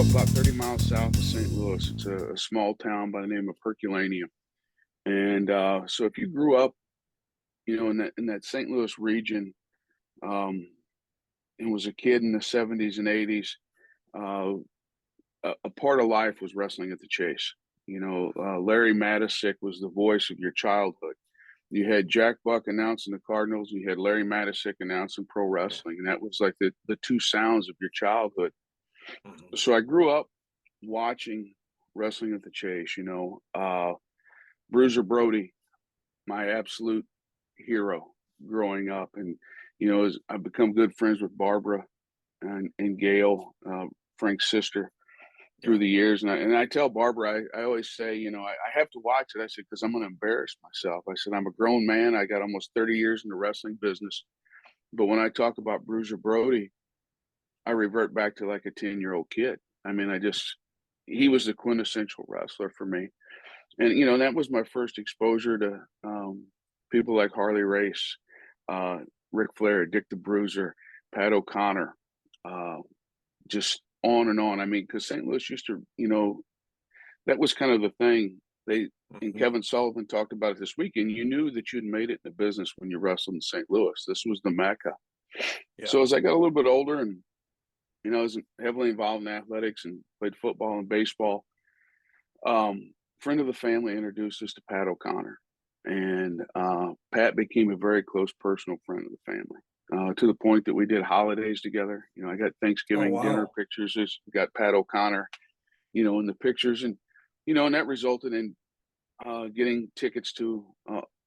grew up about 30 miles south of St. Louis. It's a small town by the name of Herculaneum. And so if you grew up, in that St. Louis region, um, and was a kid in the 70s and 80s, uh, a part of life was wrestling at the Chase. Larry Matisick was the voice of your childhood. You had Jack Buck announcing the Cardinals. You had Larry Matisick announcing pro Yeah. wrestling, and that was like the two sounds of your childhood. Mhm. So I grew up watching wrestling at the Chase. Bruiser Brody, my absolute hero growing up, and as I've become good friends with Barbara and Gail, Frank's sister, through Yeah. the years. And I tell Barbara, I always say, I have to watch it. I said, because I'm going to embarrass myself. I said, I'm a grown man. I got almost 30 years in the wrestling business. But when I talk about Bruiser Brody, I revert back to like a 10-year-old kid. I mean, he was the quintessential wrestler for me. And, that was my first exposure to people like Harley Race, uh, Ric Flair, Dick the Bruiser, Pat O'Connor, uh, just on and on. I mean, because St. Louis used to, that was kind of the thing. And Mhm. Kevin Sullivan talked about it this weekend. You knew that you'd made it in the business when you wrestled in St. Louis. This was the Mecca. Yeah. So as I got a little bit older and, I was heavily involved in athletics and played football and baseball, friend of the family introduced us to Pat O'Connor. And Pat became a very close personal friend of the family. To the point that we did holidays together. I got Oh, Thanksgiving dinner wow. pictures. Got Pat O'Connor, in the pictures, and that resulted in getting tickets to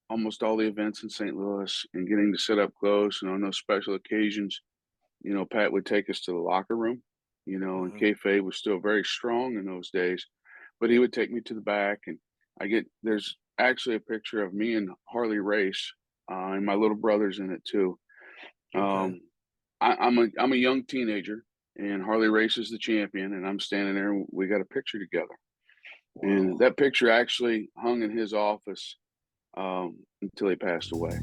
almost all the events in St. Louis and getting to sit up close. And on those special occasions, Pat would take us to the locker room. And Mhm. kayfabe was still very strong in those days, but he would take me to the back, and there's actually a picture of me and Harley Race, and my little brother's in it too. Okay. Um, I'm a young teenager, and Harley Race is the champion, and I'm standing there, and we got a picture together. And Wow. that picture actually hung in his office until he passed away.